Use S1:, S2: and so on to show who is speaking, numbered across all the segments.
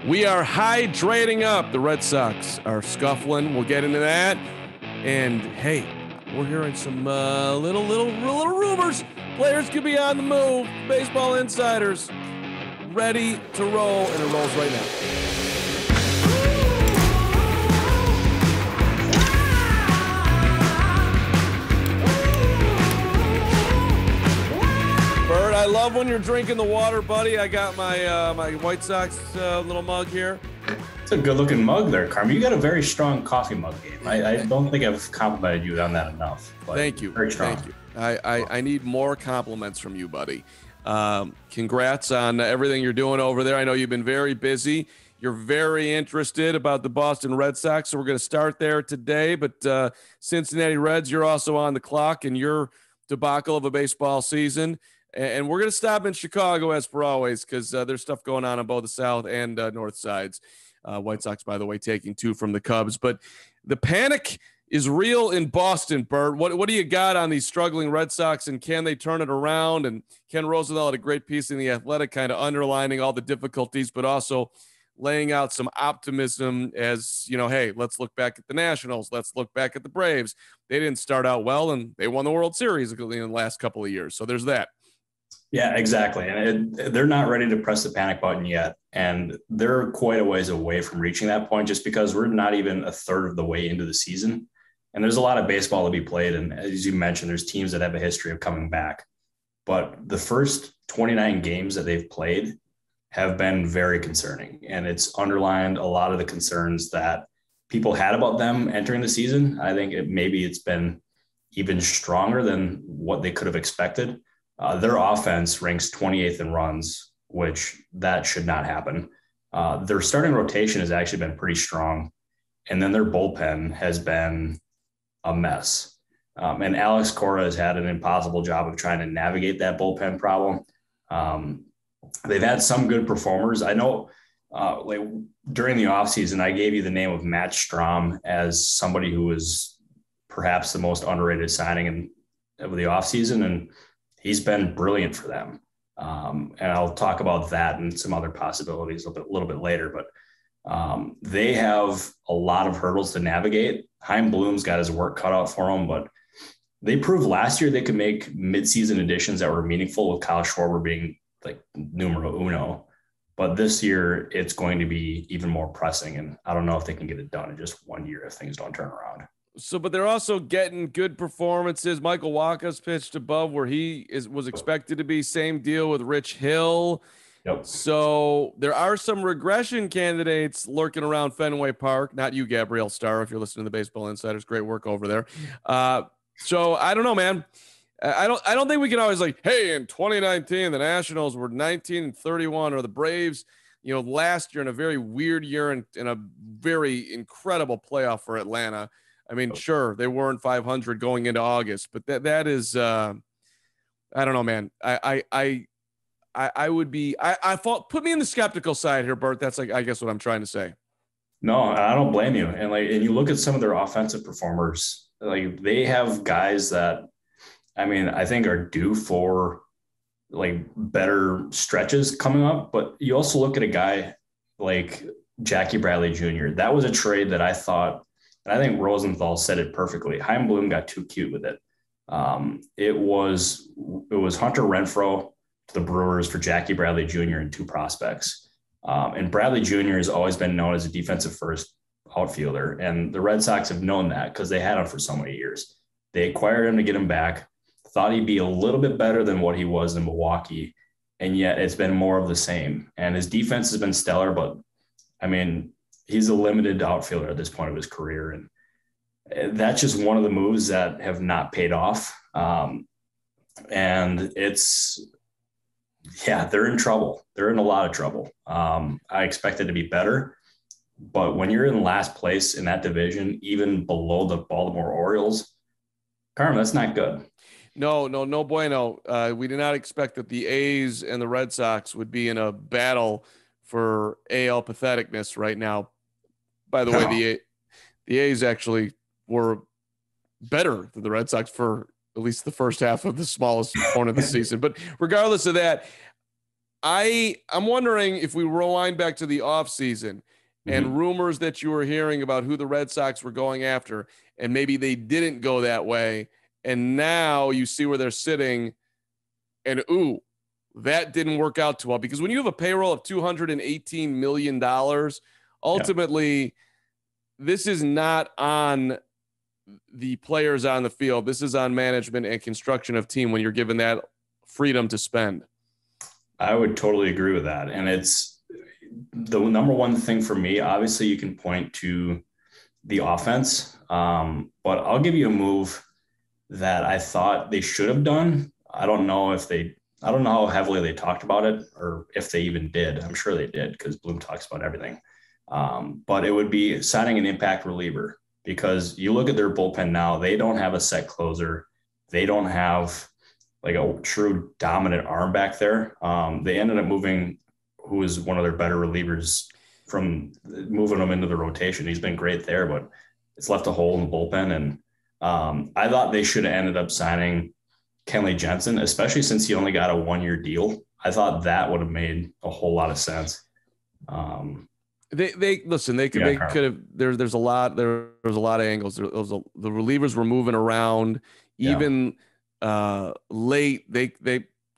S1: We are hydrating up. The Red Sox are scuffling. We'll get into that. And hey, we're hearing some little rumors. Players could be on the move. Baseball insiders ready to roll, and it rolls right now. Bert, I love when you're drinking the water, buddy. I got my my White Sox little mug here.
S2: It's a good-looking mug there, Carmen. You got a very strong coffee mug game. I don't think I've complimented you on that enough.
S1: Thank you.
S2: Very strong.
S1: Thank you. I need more compliments from you, buddy. Congrats on everything you're doing over there. I know you've been very busy. You're very interested about the Boston Red Sox, so we're going to start there today. But Cincinnati Reds, you're also on the clock in your debacle of a baseball season. And we're going to stop in Chicago, as per always, because there's stuff going on both the south and north sides. White Sox, by the way, taking 2 from the Cubs. But the panic is real in Boston, Bert. What do you got on these struggling Red Sox, and can they turn it around? And Ken Rosenthal had a great piece in The Athletic kind of underlining all the difficulties, but also laying out some optimism as, you know, hey, let's look back at the Nationals. Let's look back at the Braves. They didn't start out well, and they won the World Series in the last couple of years. So there's that.
S2: Yeah, exactly. And they're not ready to press the panic button yet. And they're quite a ways away from reaching that point just because we're not even a third of the way into the season. And there's a lot of baseball to be played. And as you mentioned, there's teams that have a history of coming back. But the first 29 games that they've played have been very concerning. And it's underlined a lot of the concerns that people had about them entering the season. I think maybe it's been even stronger than what they could have expected. Their offense ranks 28th in runs, which that should not happen. Their starting rotation has actually been pretty strong. And then their bullpen has been a mess. And Alex Cora has had an impossible job of trying to navigate that bullpen problem. They've had some good performers. I know like during the offseason, I gave you the name of Matt Strahm as somebody who was perhaps the most underrated signing of the offseason. And he's been brilliant for them. And I'll talk about that and some other possibilities a little bit later. But they have a lot of hurdles to navigate. Chaim Bloom's got his work cut out for him, but they proved last year they could make midseason additions that were meaningful, with Kyle Schwarber being like numero uno. But this year, it's going to be even more pressing. And I don't know if they can get it done in just 1 year if things don't turn around.
S1: So, but they're also getting good performances. Michael Wacha's pitched above where he was expected to be. Same deal with Rich Hill.
S2: Yep.
S1: So there are some regression candidates lurking around Fenway Park. Not you, Gabrielle Starr, if you're listening to the Baseball Insiders. Great work over there. So I don't know, man. I don't think we can always like, hey, in 2019, the Nationals were 19-31, or the Braves, you know, last year in a very weird year and in a very incredible playoff for Atlanta. I mean, sure, they weren't 500 going into August, but that is, I don't know, man. I would be, put me in the skeptical side here, Bert. That's like, I guess what I'm trying to say.
S2: No, I don't blame you. And you look at some of their offensive performers, like they have guys that, I mean, I think are due for like better stretches coming up, but you also look at a guy like Jackie Bradley Jr. That was a trade that I thought, and I think Rosenthal said it perfectly. Chaim Bloom got too cute with it. It was Hunter Renfroe to the Brewers for Jackie Bradley Jr. and 2 prospects. And Bradley Jr. has always been known as a defensive first outfielder. And the Red Sox have known that because they had him for so many years. They acquired him to get him back, thought he'd be a little bit better than what he was in Milwaukee. And yet it's been more of the same. And his defense has been stellar, but I mean, he's a limited outfielder at this point of his career. And that's just one of the moves that have not paid off. And they're in trouble. They're in a lot of trouble. I expect it to be better, but when you're in last place in that division, even below the Baltimore Orioles, Carmen, that's not good.
S1: No bueno. We did not expect that the A's and the Red Sox would be in a battle for AL patheticness right now. By the way, the A's actually were better than the Red Sox for at least the first half of the smallest point of the season. But regardless of that, I'm wondering if we rewind back to the offseason and
S2: Mhm.
S1: rumors that you were hearing about who the Red Sox were going after, and maybe they didn't go that way, and now you see where they're sitting, and ooh, that didn't work out too well. Because when you have a payroll of $218 million,
S2: Yeah.
S1: ultimately, this is not on the players on the field. This is on management and construction of team when you're given that freedom to spend.
S2: I would totally agree with that. And it's the number one thing for me. Obviously, you can point to the offense, but I'll give you a move that I thought they should have done. I don't know how heavily they talked about it or if they even did. I'm sure they did because Bloom talks about everything. But it would be signing an impact reliever because you look at their bullpen now, they don't have a set closer. They don't have like a true dominant arm back there. They ended up moving who is one of their better relievers from moving him into the rotation. He's been great there, but it's left a hole in the bullpen. And I thought they should have ended up signing Kenley Jensen, especially since he only got a 1-year deal. I thought that would have made a whole lot of sense.
S1: They listen. They could have. There's a lot. There's a lot of angles. The relievers were moving around. Even late, they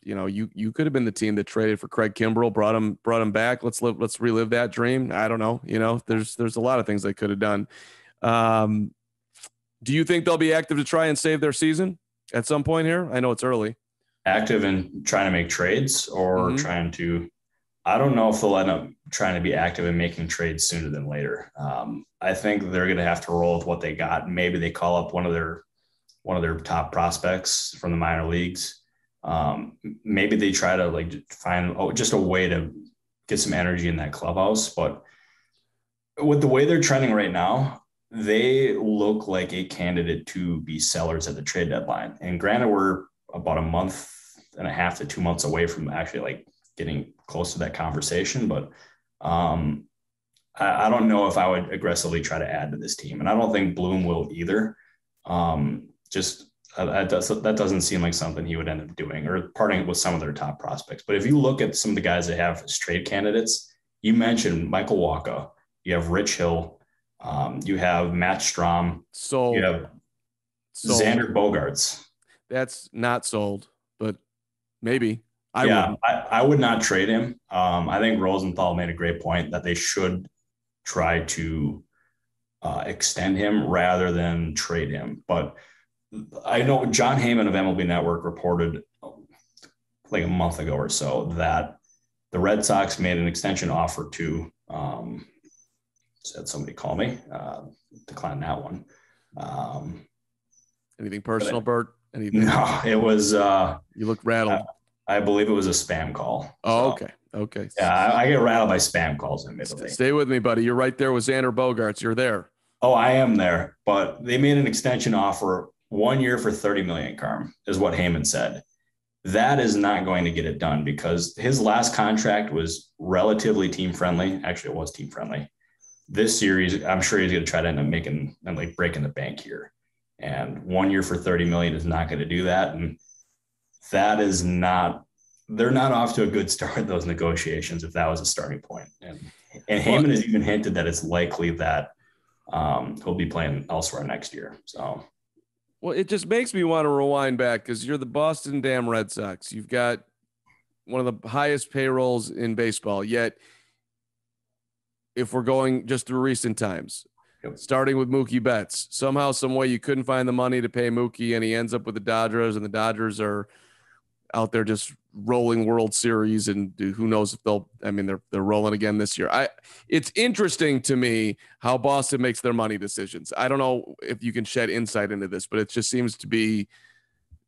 S1: you could have been the team that traded for Craig Kimbrell, brought him back. Let's relive that dream. I don't know. There's a lot of things they could have done. Do you think they'll be active to try and save their season at some point here? I know it's early.
S2: Active in trying to make trades or trying to. I don't know if they'll end up trying to be active in making trades sooner than later. I think they're going to have to roll with what they got. Maybe they call up one of their top prospects from the minor leagues. Maybe they try to find just a way to get some energy in that clubhouse. But with the way they're trending right now, they look like a candidate to be sellers at the trade deadline. And granted, we're about a month and a half to 2 months away from actually getting close to that conversation. But I don't know if I would aggressively try to add to this team. And I don't think Bloom will either. That doesn't seem like something he would end up doing or parting with some of their top prospects. But if you look at some of the guys that have as trade candidates, you mentioned Michael Wacha, you have Rich Hill, you have Matt Strahm, you have Xander Bogaerts.
S1: That's not sold, but maybe.
S2: I would not trade him. I think Rosenthal made a great point that they should try to extend him rather than trade him. But I know John Heyman of MLB Network reported like a month ago or so that the Red Sox made an extension offer to said somebody call me, decline that one.
S1: Anything personal, Bert? Anything?
S2: No, it was.
S1: You look rattled.
S2: I believe it was a spam call.
S1: Oh, so. Okay.
S2: Yeah, I get rattled by spam calls admittedly.
S1: Stay with me, buddy. You're right there with Xander Bogaerts. You're there.
S2: Oh, I am there. But they made an extension offer 1 year for $30 million, Carm, is what Heyman said. That is not going to get it done because his last contract was relatively team friendly. Actually, it was team friendly. This series, I'm sure he's going to try to end up making and breaking the bank here. And 1 year for $30 million is not going to do that. And that is not, they're not off to a good start in those negotiations if that was a starting point. And Heyman has even hinted that it's likely that he'll be playing elsewhere next year. So,
S1: well, it just makes me want to rewind back because you're the Boston damn Red Sox. You've got one of the highest payrolls in baseball. Yet, if we're going just through recent times, starting with Mookie Betts, somehow, some way you couldn't find the money to pay Mookie, and he ends up with the Dodgers, and the Dodgers are out there just rolling World Series, and who knows if they're rolling again this year. It's interesting to me how Boston makes their money decisions. I don't know if you can shed insight into this, but it just seems to be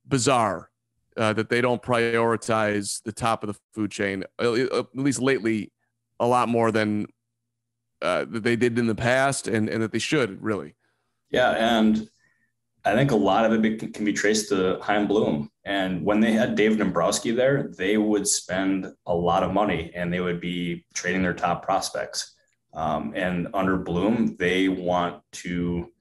S1: bizarre that they don't prioritize the top of the food chain, at least lately, a lot more than that they did in the past, and that they should really.
S2: Yeah. And I think a lot of it can be traced to Chaim Bloom. And when they had David Dombrowski there, they would spend a lot of money and they would be trading their top prospects. And under Bloom, they want to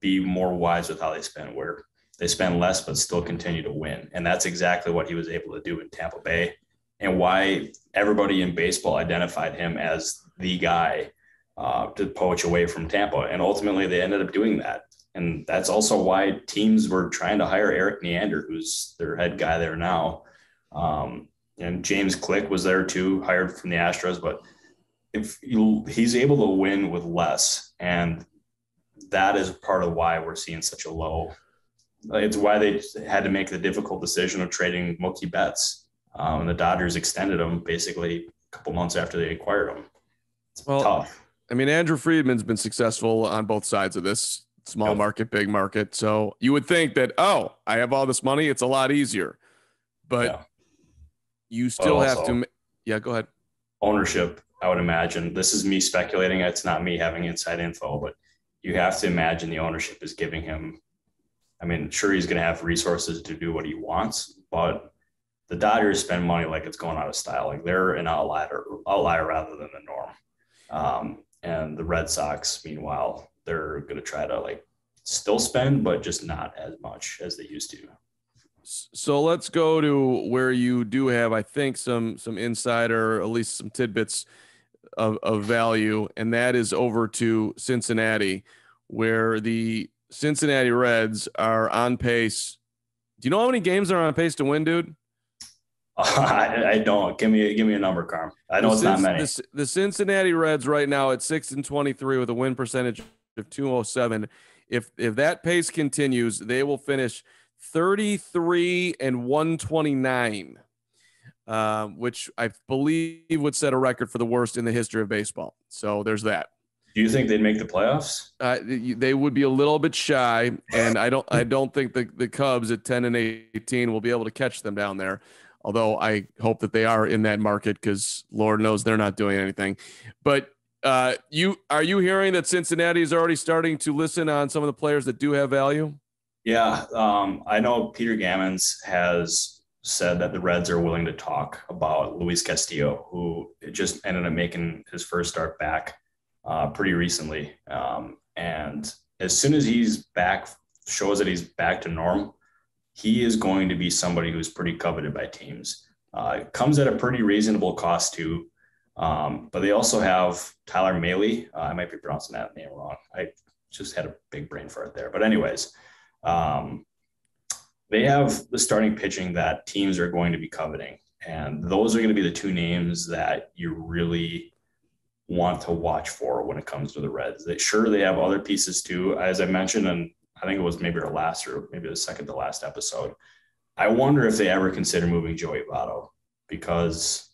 S2: be more wise with how they spend, where They spend less, but still continue to win. And that's exactly what he was able to do in Tampa Bay, and why everybody in baseball identified him as the guy to poach away from Tampa. And ultimately they ended up doing that. And that's also why teams were trying to hire Eric Neander, who's their head guy there now. And James Click was there too, hired from the Astros. But if he's able to win with less, and that is part of why we're seeing such a low. It's why they had to make the difficult decision of trading Mookie Betts. And the Dodgers extended him basically a couple months after they acquired him. It's tough.
S1: I mean, Andrew Friedman's been successful on both sides of this, small market, big market. So you would think that, I have all this money, it's a lot easier. But you still have to. Yeah, go ahead.
S2: Ownership, I would imagine. This is me speculating. It's not me having inside info, but you have to imagine the ownership is giving him. I mean, sure, he's going to have resources to do what he wants, but the Dodgers spend money like it's going out of style. Like they're an outlier rather than the norm. And the Red Sox, meanwhile, they're going to try to still spend, but just not as much as they used to.
S1: So let's go to where you do have, I think, some insider, at least some tidbits of value, and that is over to Cincinnati, where the Cincinnati Reds are on pace. Do you know how many games they're on pace to win, dude?
S2: I don't. Give me a number, Carm. I know it's not many.
S1: The Cincinnati Reds right now at 6-23 with a win percentage of .207. If that pace continues, they will finish 33-129, which I believe would set a record for the worst in the history of baseball. So there's that.
S2: Do you think they'd make the playoffs?
S1: They would be a little bit shy, and I don't think the Cubs at 10-18 will be able to catch them down there. Although I hope that they are in that market, because Lord knows they're not doing anything. But are you hearing that Cincinnati is already starting to listen on some of the players that do have value?
S2: Yeah, I know Peter Gammons has said that the Reds are willing to talk about Luis Castillo, who just ended up making his first start back pretty recently. And as soon as he's back, shows that he's back to normal, he is going to be somebody who's pretty coveted by teams. It comes at a pretty reasonable cost too. But they also have Tyler Mahle. I might be pronouncing that name wrong. I just had a big brain fart there. But anyways, they have the starting pitching that teams are going to be coveting. And those are going to be the two names that you really want to watch for when it comes to the Reds. They have other pieces too, as I mentioned, and I think it was maybe our last or maybe the second to last episode. I wonder if they ever consider moving Joey Votto, because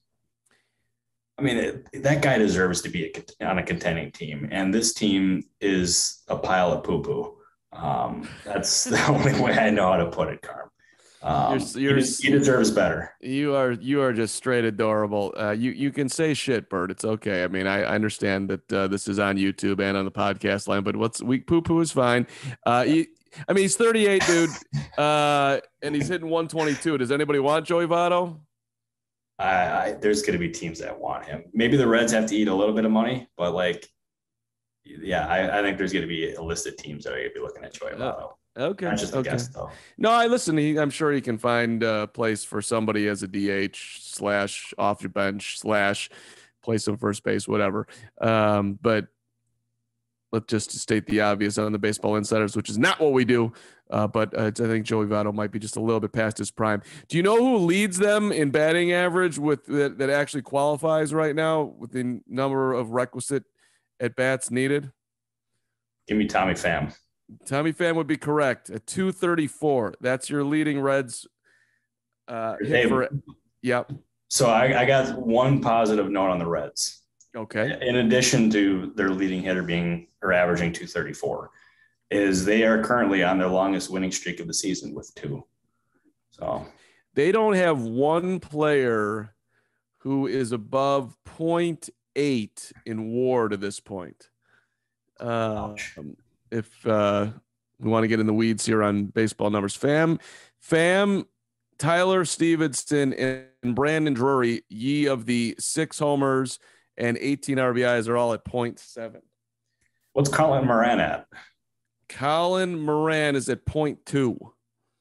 S2: I mean, that guy deserves to be on a contending team, and this team is a pile of poo-poo. That's the only way I know how to put it, Carm. He deserves better.
S1: You are just straight adorable. You can say shit, Bert. It's okay. I mean, I understand that this is on YouTube and on the podcast line, but poo-poo is fine. He's 38, dude, and he's hitting 122. Does anybody want Joey Votto?
S2: There's going to be teams that want him. Maybe the Reds have to eat a little bit of money, but I think there's going to be a list of teams that are going to be looking at Joey Votto.
S1: Okay.
S2: Not just a guess, though.
S1: No, I'm sure he can find a place for somebody as a DH / off your bench / play some first base, whatever. But let's just state the obvious on the Baseball Insiders, which is not what we do. But I think Joey Votto might be just a little bit past his prime. Do you know who leads them in batting average with that actually qualifies right now with the number of requisite at bats needed?
S2: Give me Tommy Pham.
S1: Tommy Pham would be correct at 234. That's your leading Reds hit for it. Yep.
S2: So I got one positive note on the Reds.
S1: Okay.
S2: In addition to their leading hitter averaging 234, is they are currently on their longest winning streak of the season with 2. So
S1: they don't have one player who is above 0.8 in WAR to this point. If we want to get in the weeds here on baseball numbers, Pham, Tyler Stevenson, and Brandon Drury, ye of the 6 homers and 18 RBIs, are all at 0.7.
S2: What's Colin Moran at?
S1: Colin Moran is at 0.2.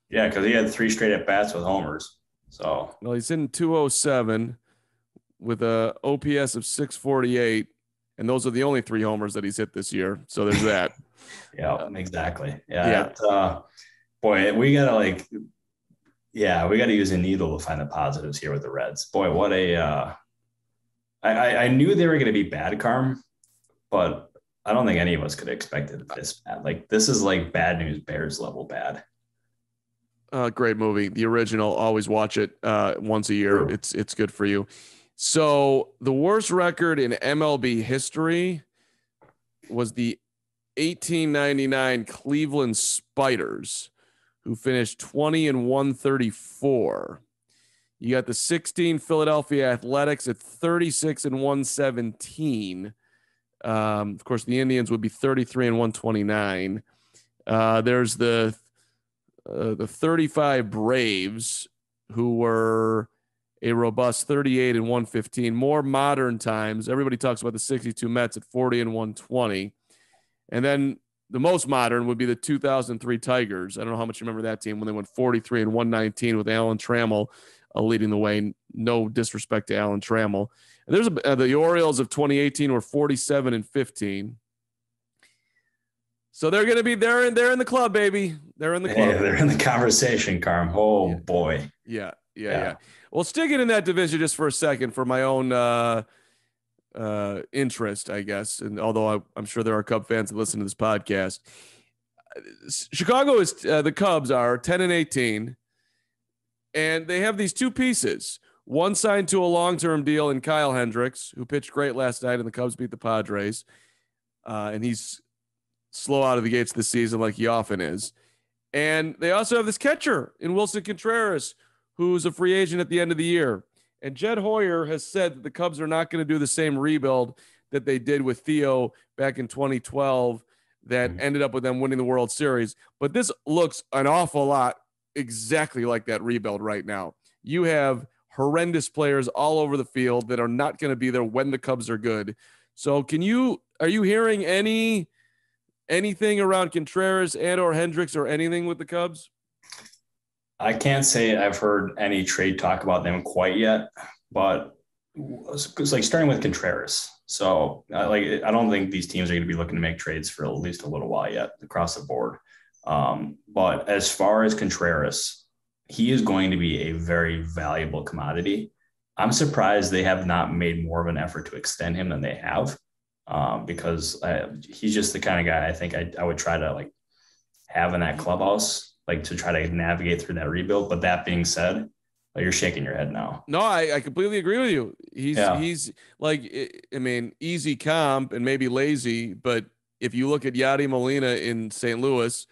S2: Yeah, because he had 3 straight at bats with homers. So
S1: Well, he's in 207 with a OPS of 648, and those are the only 3 homers that he's hit this year. So there's that.
S2: yeah, exactly. Yeah,
S1: Yeah.
S2: boy, we got to use a needle to find the positives here with the Reds. Boy, what a I knew they were going to be bad, Carm, but I don't think any of us could have expected this bad. Like this is like Bad News Bears level bad.
S1: Great movie. The original. Always watch it once a year.
S2: True.
S1: It's good for you. So the worst record in MLB history was the 1899 Cleveland Spiders, who finished 20 and 134. You got the 16 Philadelphia Athletics at 36 and 117. Of course, the Indians would be 33 and 129. There's the 35 Braves, who were a robust 38 and 115. More modern times, everybody talks about the 62 Mets at 40 and 120. And then the most modern would be the 2003 Tigers. I don't know how much you remember that team when they went 43 and 119 with Alan Trammell leading the way. No disrespect to Alan Trammell. And there's the Orioles of 2018 were 47 and 15. So they're going to be they're in the club, baby. They're in the club.
S2: Hey, they're in the conversation, Carm. Oh
S1: yeah.
S2: boy.
S1: Yeah. Well, sticking in that division just for a second for my own interest, I guess. And although I'm sure there are Cub fans that listen to this podcast, Chicago is the Cubs are 10 and 18, and they have these 2 pieces. One signed to a long-term deal in Kyle Hendricks, who pitched great last night, and the Cubs beat the Padres. And he's slow out of the gates this season like he often is. And they also have this catcher in Wilson Contreras, who's a free agent at the end of the year. And Jed Hoyer has said that the Cubs are not going to do the same rebuild that they did with Theo back in 2012 that ended up with them winning the World Series. But this looks an awful lot exactly like that rebuild right now. You have horrendous players all over the field that are not going to be there when the Cubs are good. So are you hearing anything around Contreras and or Hendricks or anything with the Cubs?
S2: I can't say I've heard any trade talk about them quite yet, but it's like starting with Contreras. So I don't think these teams are going to be looking to make trades for at least a little while yet across the board. But as far as Contreras, he is going to be a very valuable commodity. I'm surprised they have not made more of an effort to extend him than they have, because he's just the kind of guy I think I would try to like have in that clubhouse, like to try to navigate through that rebuild. But that being said, you're shaking your head now.
S1: No, I completely agree with you. He's like, I mean, easy comp and maybe lazy, but if you look at Yadi Molina in St. Louis,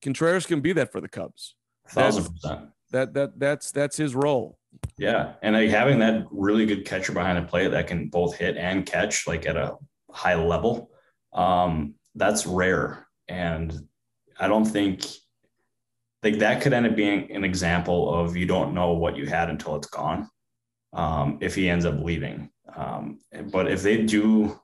S1: Contreras can be that for the Cubs.
S2: 1,000%.
S1: That's his role.
S2: Yeah. And like having that really good catcher behind the plate that can both hit and catch like at a high level, that's rare. And I don't think like that could end up being an example of you don't know what you had until it's gone, if he ends up leaving. But if they do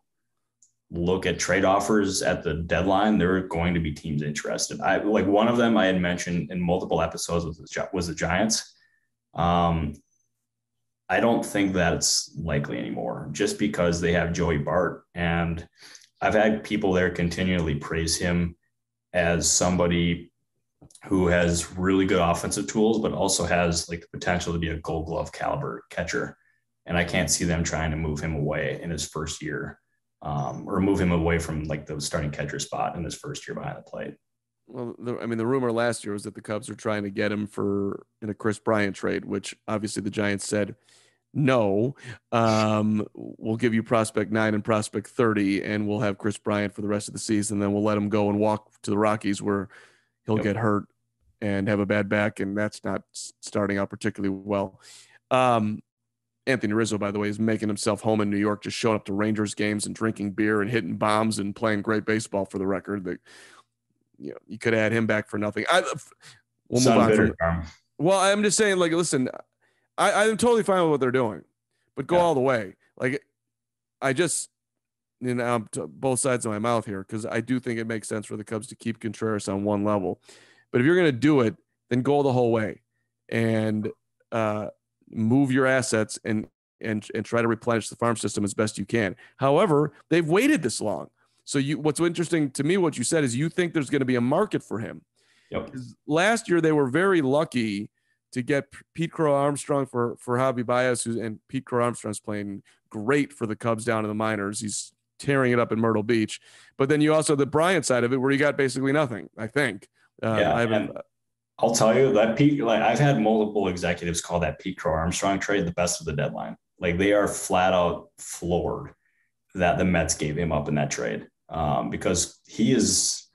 S2: look at trade offers at the deadline, there are going to be teams interested. Like one of them I had mentioned in multiple episodes was the Giants. I don't think that's likely anymore just because they have Joey Bart. And I've had people there continually praise him as somebody who has really good offensive tools, but also has like the potential to be a Gold Glove caliber catcher. And I can't see them trying to move him away in his first year, or move him away from like the starting catcher spot in his first year behind the plate.
S1: Well, the rumor last year was that the Cubs are trying to get him in a Chris Bryant trade, which obviously the Giants said, no, we'll give you prospect 9 and prospect 30, and we'll have Chris Bryant for the rest of the season. Then we'll let him go and walk to the Rockies where he'll get hurt and have a bad back. And that's not starting out particularly well. Anthony Rizzo, by the way, is making himself home in New York, just showing up to Rangers games and drinking beer and hitting bombs and playing great baseball for the record. That, you could add him back for nothing. We'll move on. Well, I'm just saying, like, listen, I'm totally fine with what they're doing, but go all the way. Like, I just, I'm both sides of my mouth here because I do think it makes sense for the Cubs to keep Contreras on one level. But if you're going to do it, then go the whole way and move your assets and try to replenish the farm system as best you can. However, they've waited this long. So what's interesting to me, what you said is you think there's going to be a market for him.
S2: Yep.
S1: Last year, they were very lucky to get Pete Crow Armstrong for Javi Baez, and Pete Crow Armstrong's playing great for the Cubs down in the minors. He's tearing it up in Myrtle Beach. But then you also have the Bryant side of it where you got basically nothing, I think.
S2: I'll tell you that Pete, like I've had multiple executives call that Pete Crow Armstrong trade the best of the deadline. Like they are flat out floored that the Mets gave him up in that trade because he is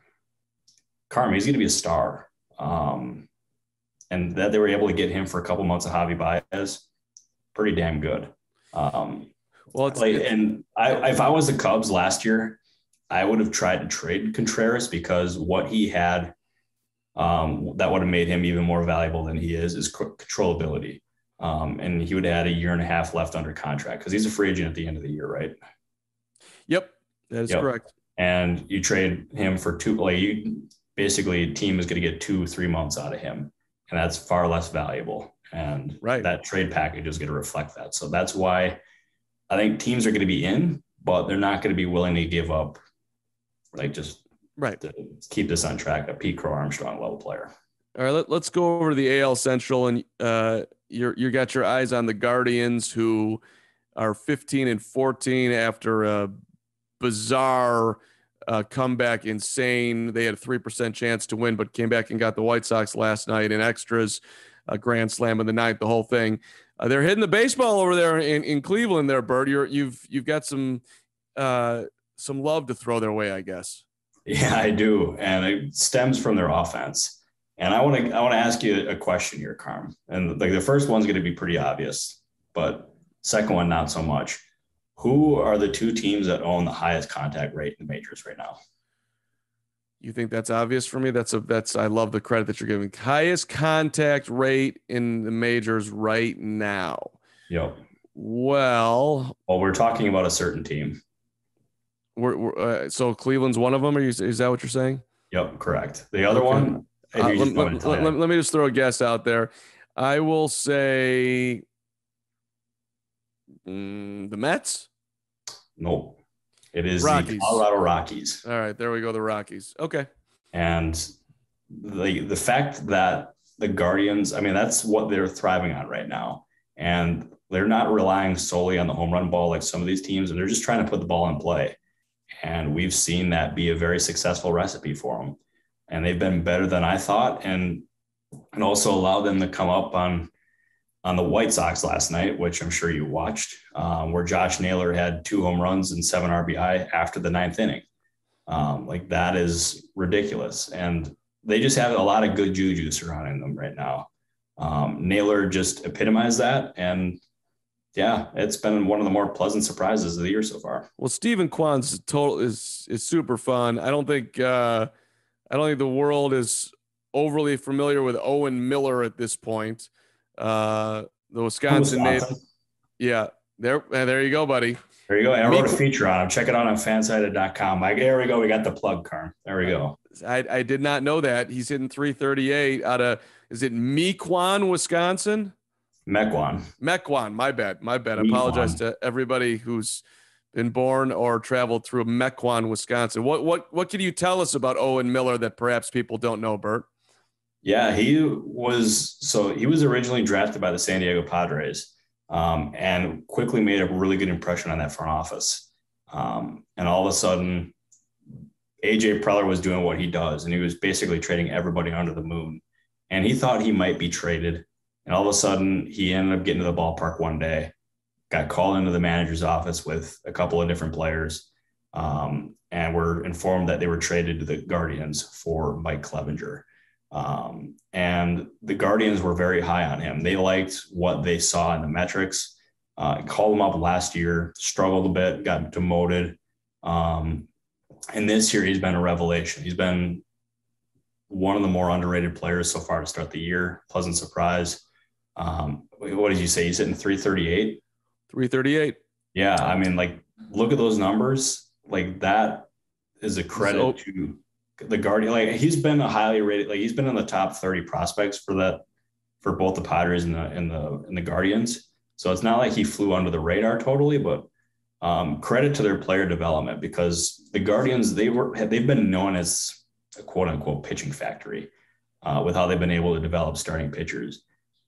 S2: Carmen. He's going to be a star. And that they were able to get him for a couple months of Javi Baez, pretty damn good. If I was the Cubs last year, I would have tried to trade Contreras because what he had that would have made him even more valuable than he is controllability. And he would have had a year and a half left under contract because he's a free agent at the end of the year, right?
S1: Yep, that is correct.
S2: And you trade him for basically a team is going to get 2-3 months out of him. And that's far less valuable. And that trade package is going to reflect that. So that's why I think teams are going to be in, but they're not going to be willing to give up, to keep this on track, a Pete Crow Armstrong level player.
S1: All right, let's go over to the AL Central, and you got your eyes on the Guardians, who are 15-14 after a bizarre comeback, insane. They had a 3% chance to win, but came back and got the White Sox last night in extras, a grand slam in the ninth, the whole thing. They're hitting the baseball over there in Cleveland there, Bert. You've got some love to throw their way, I guess.
S2: Yeah, I do. And it stems from their offense. And I want to ask you a question here, Carm. And the first one's going to be pretty obvious, but second one, not so much. Who are the two teams that own the highest contact rate in the majors right now?
S1: You think that's obvious for me? I love the credit that you're giving. Highest contact rate in the majors right now.
S2: Yep.
S1: Well,
S2: we're talking about a certain team.
S1: So Cleveland's one of them. Is that what you're saying?
S2: Yep, correct. The other one.
S1: Let me just throw a guess out there. I will say the Mets.
S2: Nope. It is
S1: Rockies.
S2: The Colorado Rockies.
S1: All right, there we go. The Rockies. Okay.
S2: And the fact that the Guardians, I mean, that's what they're thriving on right now. And they're not relying solely on the home run ball like some of these teams, and they're just trying to put the ball in play. And we've seen that be a very successful recipe for them. And they've been better than I thought, and also allowed them to come up on the White Sox last night, which I'm sure you watched, where Josh Naylor had 2 home runs and 7 RBI after the 9th inning. That is ridiculous. And they just have a lot of good juju surrounding them right now. Naylor just epitomized that. And yeah, it's been one of the more pleasant surprises of the year so far.
S1: Well, Stephen Kwan's is super fun. I don't think the world is overly familiar with Owen Miller at this point. The Wisconsin native. Yeah, there you go, buddy.
S2: There you go. I wrote a feature on him. Check it out on fansided.com. There we go. We got the plug, Carm. There we go.
S1: I did not know that. He's hitting 338 out of, is it Mequon, Wisconsin?
S2: Mequon.
S1: My bad. I
S2: Mequon.
S1: Apologize to everybody who's been born or traveled through Mequon, Wisconsin. What can you tell us about Owen Miller that perhaps people don't know, Bert?
S2: Yeah, he was originally drafted by the San Diego Padres, and quickly made a really good impression on that front office. And all of a sudden, AJ Preller was doing what he does, and he was basically trading everybody under the moon. And he thought he might be traded. And all of a sudden, he ended up getting to the ballpark one day, got called into the manager's office with a couple of different players, and were informed that they were traded to the Guardians for Mike Clevenger. And the Guardians were very high on him. They liked what they saw in the metrics. Called him up last year, struggled a bit, got demoted. And this year he's been a revelation. He's been one of the more underrated players so far to start the year. Pleasant surprise. What did you say? He's hitting 338?
S1: 338.
S2: Yeah. I mean, look at those numbers. That is a credit to the Guardian, like he's been a highly rated, like he's been in the top 30 prospects for both the Padres and the Guardians. So it's not like he flew under the radar totally, but credit to their player development, because the Guardians, they've been known as a quote unquote pitching factory with how they've been able to develop starting pitchers.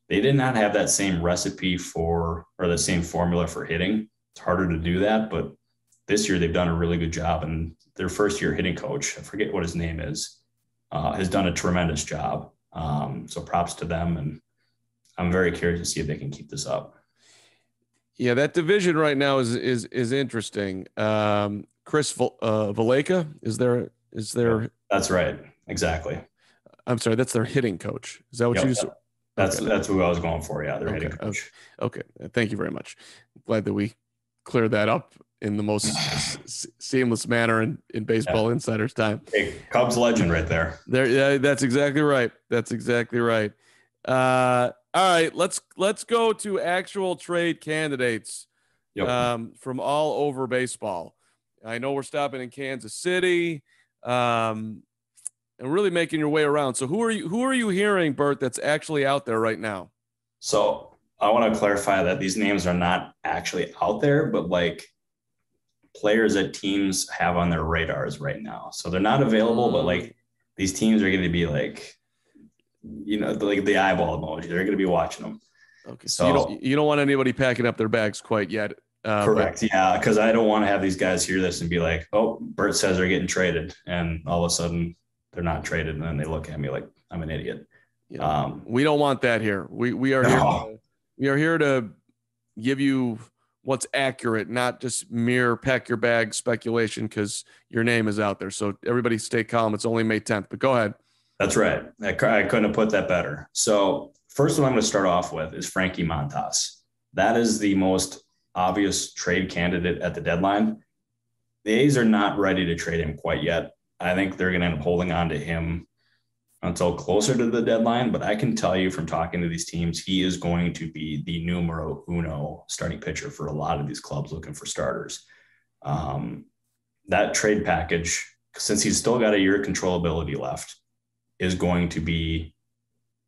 S2: They did not have that same recipe or the same formula for hitting. It's harder to do that, but this year they've done a really good job. And their first year hitting coach, I forget what his name is, has done a tremendous job. So props to them. And I'm very curious to see if they can keep this up.
S1: Yeah, that division right now is interesting. Chris Valleca is there?
S2: Yeah, that's right. Exactly.
S1: I'm sorry, that's their hitting coach. Is that what you said?
S2: That's who I was going for. Yeah, their hitting coach.
S1: Okay. Thank you very much. Glad that we cleared that up in the most seamless manner in Baseball Insider's time.
S2: Hey, Cubs legend right there.
S1: Yeah, that's exactly right. All right, let's go to actual trade candidates from all over baseball. I know we're stopping in Kansas City and really making your way around. So who are you hearing, Bert, that's actually out there right now?
S2: So I want to clarify that these names are not actually out there, but like players that teams have on their radars right now. So they're not available, but like these teams are going to be like, like the eyeball emoji. They're going to be watching them.
S1: Okay. So you don't want anybody packing up their bags quite yet.
S2: Correct. Yeah. Because I don't want to have these guys hear this and be like, oh, Bert says they're getting traded. And all of a sudden they're not traded. And then they look at me like I'm an idiot.
S1: Yeah. We don't want that here. We are here. We are here to give you what's accurate, not just mere pack your bag speculation because your name is out there. So everybody stay calm. It's only May 10th, but go ahead.
S2: That's right. I couldn't have put that better. So first one I'm going to start off with is Frankie Montas. That is the most obvious trade candidate at the deadline. The A's are not ready to trade him quite yet. I think they're going to end up holding on to him until closer to the deadline. But I can tell you from talking to these teams, he is going to be the numero uno starting pitcher for a lot of these clubs looking for starters. That trade package, since he's still got a year of controllability left, is going to be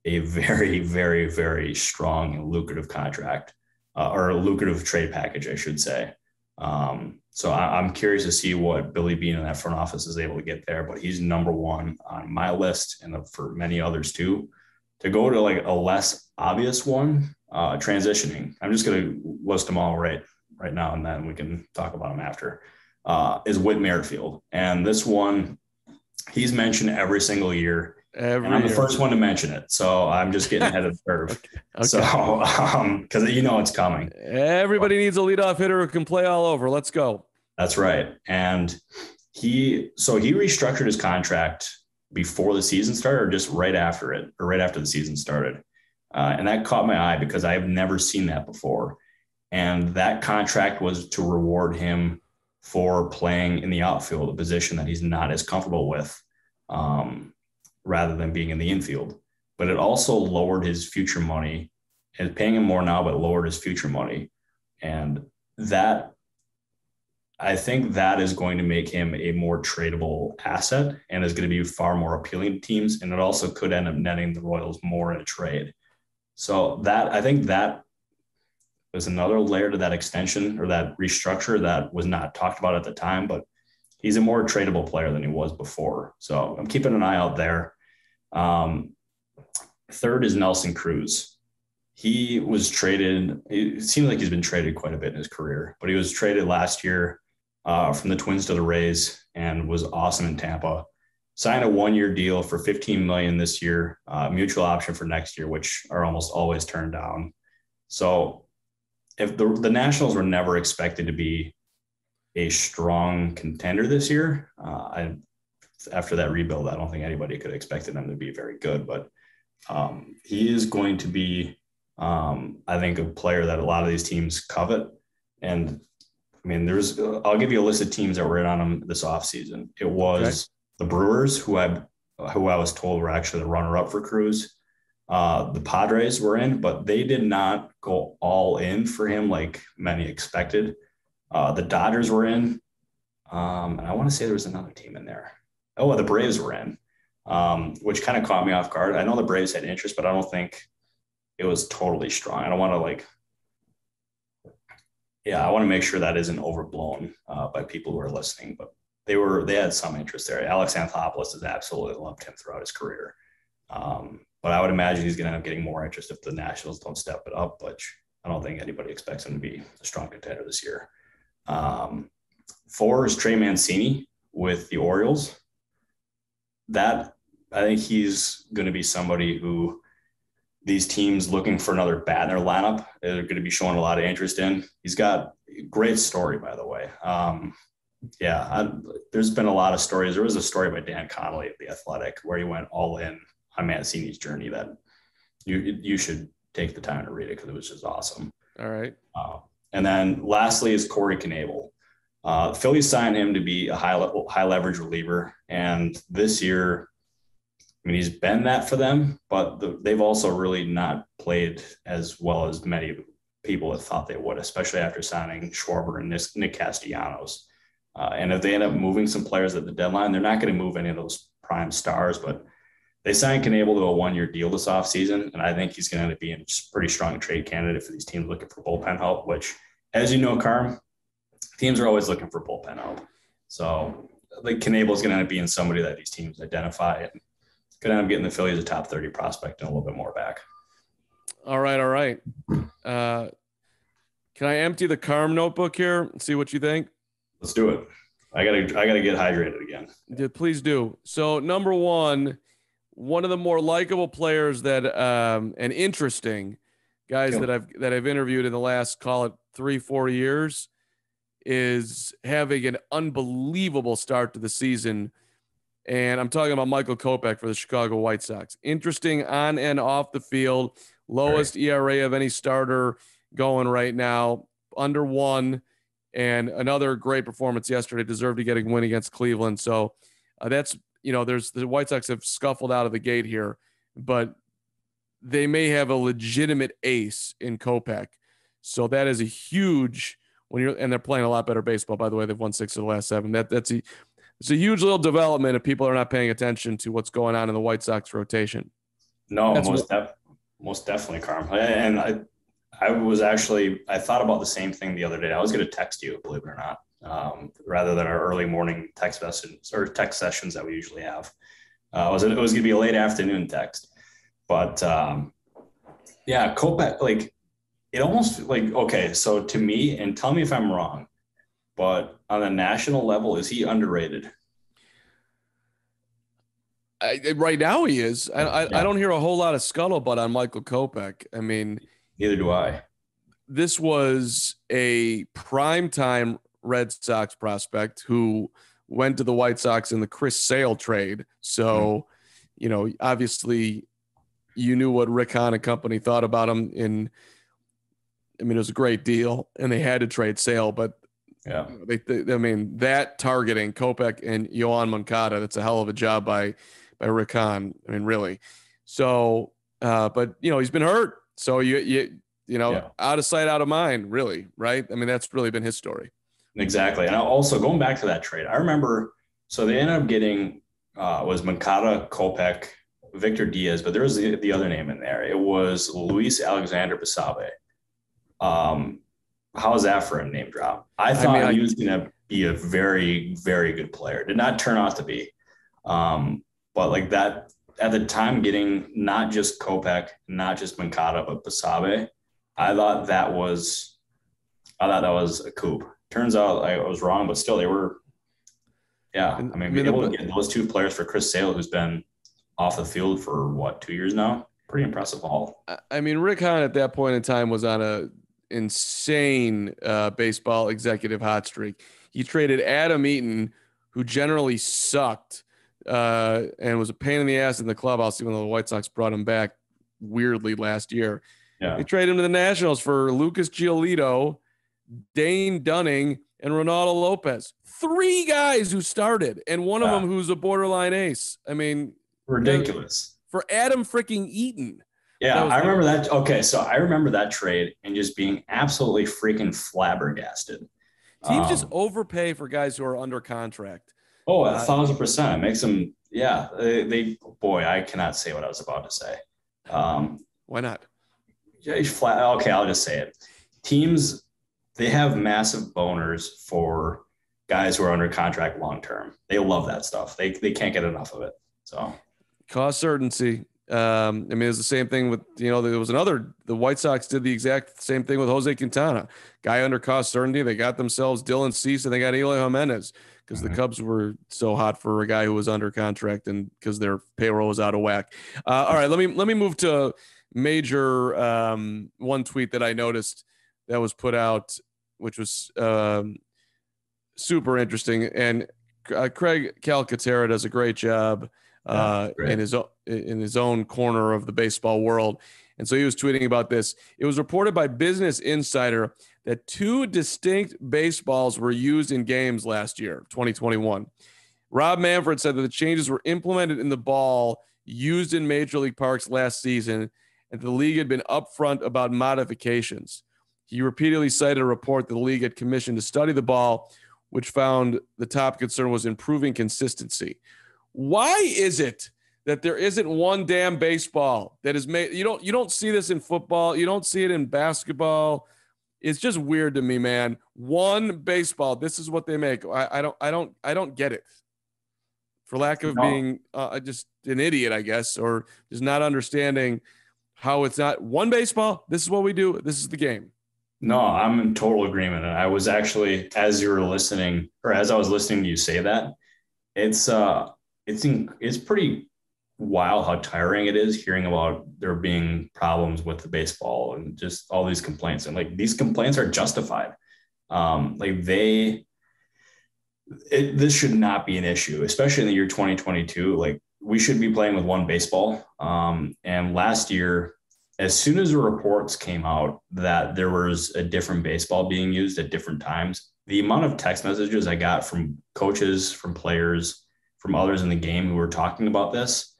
S2: a very, very, very strong and lucrative contract or a lucrative trade package, I should say. So I'm curious to see what Billy Beane in that front office is able to get there, but he's number one on my list and for many others too. To go to like a less obvious one, transitioning, I'm just going to list them all right now, and then we can talk about them after, is Whit Merrifield. And this one, he's mentioned every single year. And I'm the first one to mention it. So I'm just getting ahead of the curve. Okay. So, because it's coming.
S1: Everybody needs a leadoff hitter who can play all over. Let's go.
S2: That's right. And he restructured his contract before the season started or just right after it or right after the season started. And that caught my eye because I have never seen that before. And that contract was to reward him for playing in the outfield, a position that he's not as comfortable with. Rather than being in the infield, but it also lowered his future money and paying him more now, but lowered his future money. And that, I think that is going to make him a more tradable asset and is going to be far more appealing to teams. And it also could end up netting the Royals more in a trade. So I think that was another layer to that extension or that restructure that was not talked about at the time, but he's a more tradable player than he was before. So I'm keeping an eye out there. Third is Nelson Cruz. He was traded. It seems like he's been traded quite a bit in his career, but he was traded last year from the Twins to the Rays and was awesome in Tampa. Signed a 1-year deal for $15 million this year, mutual option for next year, which are almost always turned down. So if the Nationals were never expected to be a strong contender this year, after that rebuild, I don't think anybody could have expected them to be very good, but he is going to be, I think, a player that a lot of these teams covet. And I mean, I'll give you a list of teams that were in on him this offseason. It was the Brewers, who I was told were actually the runner-up for Cruz. The Padres were in, but they did not go all in for him like many expected. The Dodgers were in. And I want to say there was another team in there. Oh, the Braves were in, which kind of caught me off guard. I know the Braves had interest, but I don't think it was totally strong. I don't want to I want to make sure that isn't overblown by people who are listening, but they had some interest there. Alex Anthopoulos has absolutely loved him throughout his career. But I would imagine he's going to end up getting more interest if the Nationals don't step it up, which I don't think anybody expects him to be a strong contender this year. 4 is Trey Mancini with the Orioles. That, I think he's going to be somebody who these teams looking for another bat in their lineup are going to be showing a lot of interest in. He's got a great story, by the way. There's been a lot of stories. There was a story by Dan Connolly of The Athletic where he went all in on Mancini's journey that you should take the time to read it because it was just awesome.
S1: All right.
S2: And then lastly is Corey Knebel. Phillies signed him to be a high leverage reliever. And this year, I mean, he's been that for them, but they've also really not played as well as many people have thought they would, especially after signing Schwarber and Nick Castellanos. And if they end up moving some players at the deadline, they're not going to move any of those prime stars, but they signed Knebel to a 1-year deal this offseason, and I think he's going to be a pretty strong trade candidate for these teams looking for bullpen help, which, as you know, Carm, teams are always looking for bullpen help. So I think Knebel is going to end up being somebody that these teams identify and could end up getting the Phillies a top 30 prospect and a little bit more back.
S1: All right. Can I empty the Carm notebook here and see what you think?
S2: Let's do it. I gotta get hydrated again.
S1: Yeah, please do. So number one of the more likable players that and interesting guys that I've interviewed in the last, call it 3-4 years, is having an unbelievable start to the season. And I'm talking about Michael Kopech for the Chicago White Sox. Interesting on and off the field, lowest ERA of any starter going right now, under 1, and another great performance yesterday. Deserved to get a win against Cleveland. So that's, there's the White Sox have scuffled out of the gate here, but they may have a legitimate ace in Kopech. So that is a huge and they're playing a lot better baseball, by the way. They've won 6 of the last 7. It's a huge little development if people are not paying attention to what's going on in the White Sox rotation.
S2: No, most definitely, Carm. And I thought about the same thing the other day. I was going to text you, believe it or not, rather than our early morning text messages or text sessions that we usually have. It was going to be a late afternoon text, but Kopech, it almost okay. So to me, and tell me if I'm wrong, but on a national level, is he underrated?
S1: Right now he is. I don't hear a whole lot of scuttlebutt on Michael Kopech. I mean,
S2: neither do I.
S1: This was a primetime Red Sox prospect who went to the White Sox in the Chris Sale trade. So, obviously you knew what Rick Hahn and company thought about him it was a great deal and they had to trade Sale, but that targeting Kopech and Yoan Moncada, that's a hell of a job by Rick Hahn. I mean, really. So, but he's been hurt. So out of sight, out of mind, really. Right. I mean, that's really been his story.
S2: Exactly. And also going back to that trade, I remember, so they ended up getting, was Moncada, Kopech, Victor Diaz, but there was the other name in there. It was Luis Alexander Basabe. How is that for a name drop? I thought he was going to be a very, very good player. Did not turn out to be. But that at the time, getting not just Kopech, not just Moncada, but Basabe, I thought that was a coup. Turns out I was wrong, but still they were. Yeah, being able to get those 2 players for Chris Sale, who's been off the field for 2 years now, pretty impressive haul.
S1: I mean, Rick Hahn at that point in time was on a insane baseball executive hot streak. He traded Adam Eaton, who generally sucked and was a pain in the ass in the clubhouse, even though the White Sox brought him back weirdly last year.
S2: Yeah.
S1: They traded him to the Nationals for Lucas Giolito, Dane Dunning, and Ronaldo Lopez. 3 guys who started, and one of them who's a borderline ace. I mean,
S2: ridiculous.
S1: For Adam freaking Eaton.
S2: Yeah, I remember that. Okay, so I remember that trade and just being absolutely freaking flabbergasted.
S1: Teams just overpay for guys who are under contract.
S2: Oh, 1,000%. It makes them, yeah. Boy, I cannot say what I was about to say.
S1: Why not?
S2: Yeah, flat. Okay, I'll just say it. Teams, they have massive boners for guys who are under contract long term. They love that stuff. They can't get enough of it. So
S1: Cost certainty. I mean, it's the same thing with, the White Sox did the exact same thing with Jose Quintana. Guy under cost certainty. They got themselves Dylan Cease and they got Eloy Jimenez because the Cubs were so hot for a guy who was under contract and because their payroll was out of whack. All right, let me move to major one tweet that I noticed that was put out, which was super interesting. And Craig Calcaterra does a great job in his own corner of the baseball world. And so he was tweeting about this. It was reported by Business Insider that 2 distinct baseballs were used in games last year, 2021. Rob Manfred said that the changes were implemented in the ball used in Major League Parks last season, and the league had been upfront about modifications. He repeatedly cited a report that the league had commissioned to study the ball, which found the top concern was improving consistency. Why is it that there isn't one damn baseball that is made? You don't see this in football. You don't see it in basketball. It's just weird to me, man. One baseball. This is what they make. I don't get it. For lack of being just an idiot, I guess, or just not understanding how it's not one baseball. This is what we do. This is the game.
S2: No, I'm in total agreement. And I was actually, as you were listening, or as I was listening to you say that, it's pretty wild how tiring it is hearing about there being problems with the baseball and just all these complaints. And like these complaints are justified. This should not be an issue, especially in the year 2022. Like we should be playing with one baseball. And last year, as soon as the reports came out that there was a different baseball being used at different times, the amount of text messages I got from coaches, from players, from others in the game who were talking about this,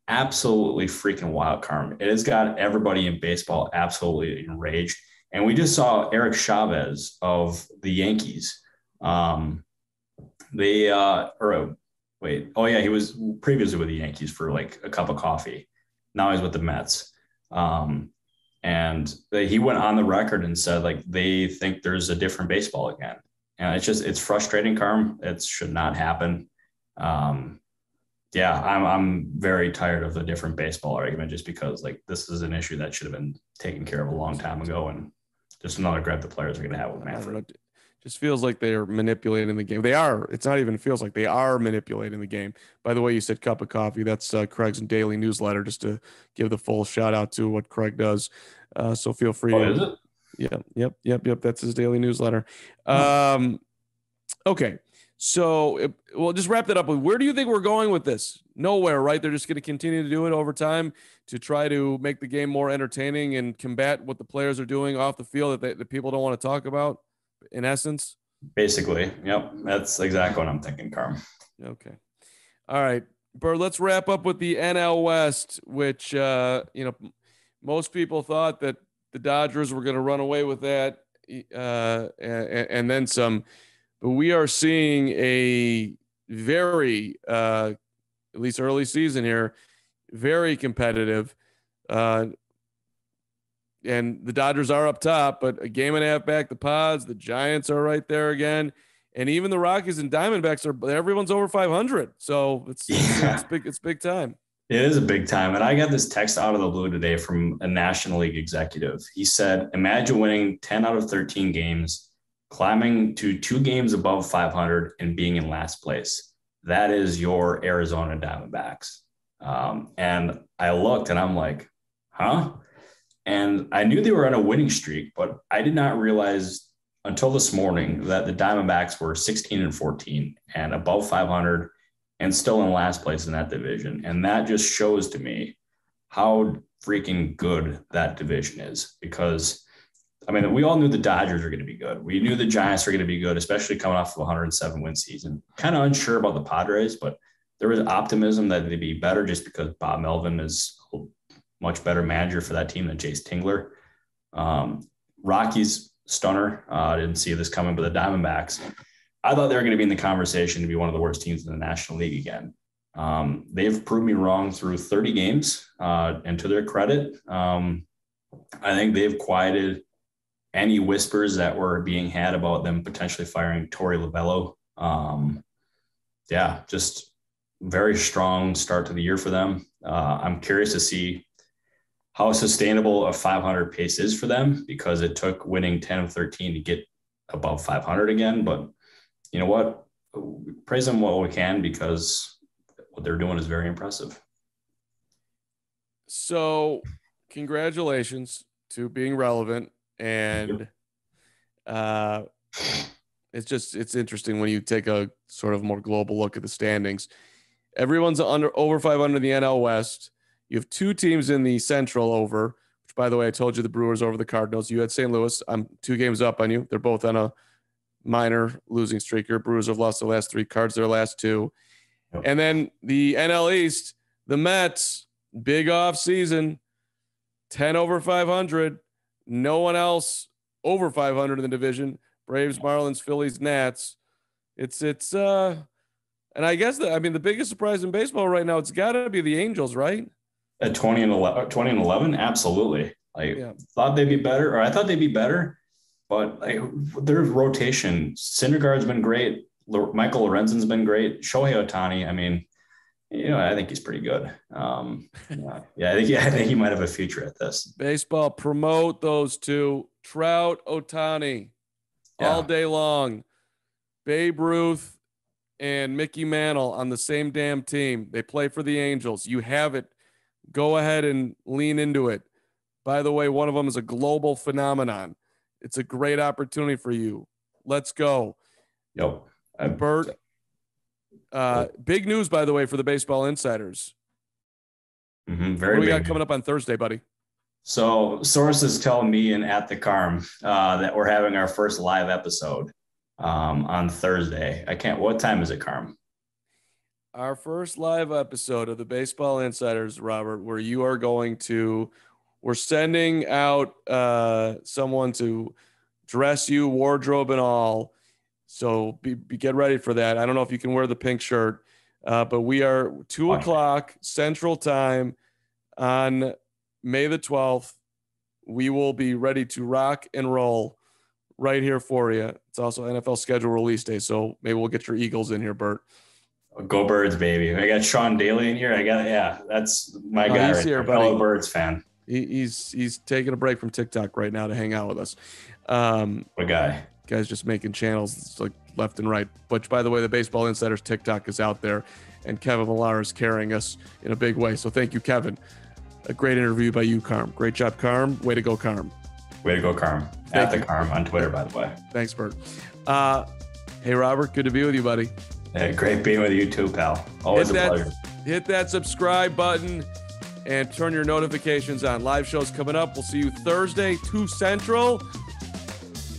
S2: absolutely freaking wild, Carm. It has got everybody in baseball absolutely enraged. And we just saw Eric Chavez of the Yankees. He was previously with the Yankees for like a cup of coffee. Now he's with the Mets. And he went on the record and said like they think there's a different baseball again. And it's frustrating, Carm. It should not happen. I'm very tired of the different baseball argument just because like this is an issue that should have been taken care of a long time ago, and just another grab the players are going to have with Manfred.
S1: Just feels like they're manipulating the game. They are. It's not even feels like they are manipulating the game. By the way, you said cup of coffee. That's Craig's daily newsletter, just to give the full shout out to what Craig does. So feel free to.
S2: Is it?
S1: Yeah. Yep. That's his daily newsletter. Okay. So we'll just wrap that up with, where do you think we're going with this? Nowhere, right? They're just going to continue to do it over time to try to make the game more entertaining and combat what the players are doing off the field that people don't want to talk about, in essence.
S2: Basically. Yep. That's exactly what I'm thinking, Carm.
S1: Okay. All right, Bird, let's wrap up with the NL West, which, most people thought that the Dodgers were going to run away with that and then some. But we are seeing a very, at least early season here, very competitive. And the Dodgers are up top, but a game and a half back, the Pods, the Giants are right there again. And even the Rockies and Diamondbacks everyone's over 500. So it's big time.
S2: It is a big time. And I got this text out of the blue today from a National League executive. He said, imagine winning 10 out of 13 games, climbing to 2 games above 500 and being in last place. That is your Arizona Diamondbacks. And I looked and I'm like, huh? And I knew they were on a winning streak, but I did not realize until this morning that the Diamondbacks were 16-14 and above 500 and still in last place in that division. And that just shows to me how freaking good that division is, because I mean, we all knew the Dodgers are going to be good. We knew the Giants are going to be good, especially coming off of a 107-win season. Kind of unsure about the Padres, but there was optimism that they'd be better just because Bob Melvin is a much better manager for that team than Chase Tingler. Rockies, stunner. I didn't see this coming, but the Diamondbacks, I thought they were going to be in the conversation to be one of the worst teams in the National League again. They've proved me wrong through 30 games, and to their credit, I think they've quieted any whispers that were being had about them potentially firing Torey Lovullo. Just very strong start to the year for them. I'm curious to see how sustainable a 500 pace is for them, because it took winning 10 of 13 to get above 500 again. But you know what? Praise them while we can, because what they're doing is very impressive.
S1: So congratulations to being relevant. And it's interesting when you take a sort of more global look at the standings. Everyone's over 500 in the NL West. You have two teams in the Central over, which, by the way, I told you the Brewers over the Cardinals. You had St. Louis. I'm 2 games up on you. They're both on a minor losing streak. Your Brewers have lost the last 3 cards, their last 2. Yep. And then the NL East, the Mets, big off season, 10 over 500. No one else over 500 in the division. Braves, Marlins, Phillies, Nats. And I guess the biggest surprise in baseball right now, it's got to be the Angels, right?
S2: At 20 and 11, absolutely. Thought they'd be better, or I thought they'd be better, but their rotation, Syndergaard's been great. Michael Lorenzen's been great. Shohei Ohtani, I think he's pretty good. I think he might have a future at this.
S1: Baseball, promote those two. Trout, Ohtani, all day long. Babe Ruth and Mickey Mantle on the same damn team. They play for the Angels. You have it. Go ahead and lean into it. By the way, one of them is a global phenomenon. It's a great opportunity for you. Let's go.
S2: Yep.
S1: Bert, big news, by the way, for the Baseball Insiders.
S2: Very
S1: what do we got coming up on Thursday, buddy?
S2: So sources tell me and at the Carm that we're having our first live episode on Thursday. What time is it, Carm?
S1: Our first live episode of the Baseball Insiders, Robert, where you are we're sending out someone to dress you, wardrobe and all. So get ready for that. I don't know if you can wear the pink shirt, but we are 2:00 Central Time on May the 12th. We will be ready to rock and roll right here for you. It's also NFL schedule release day, so maybe we'll get your Eagles in here, Bert.
S2: Go Birds, baby. I got Sean Daly in here. That's my guy.
S1: He's here, buddy.
S2: Fellow Birds fan.
S1: He's taking a break from TikTok right now to hang out with us.
S2: What a guy.
S1: Guy's just making channels like left and right. Which, by the way, the Baseball Insiders TikTok is out there, and Kevin Millar is carrying us in a big way. So thank you, Kevin. A great interview by you, Carm. Great job, Carm. Way to go, Carm.
S2: Way to go, Carm. At the Carm on Twitter, by the way.
S1: Thanks, Bert. Hey, Robert. Good to be with you, buddy.
S2: Hey, great being with you too, pal. Always a pleasure.
S1: Hit that subscribe button and turn your notifications on. Live shows coming up. We'll see you Thursday, 2 Central.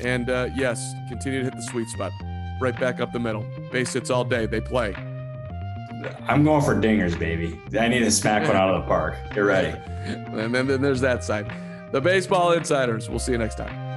S1: And yes, continue to hit the sweet spot. Right back up the middle. Base hits all day. They play.
S2: I'm going for dingers, baby. I need to smack one out of the park. Get ready.
S1: And then there's that side. The Baseball Insiders. We'll see you next time.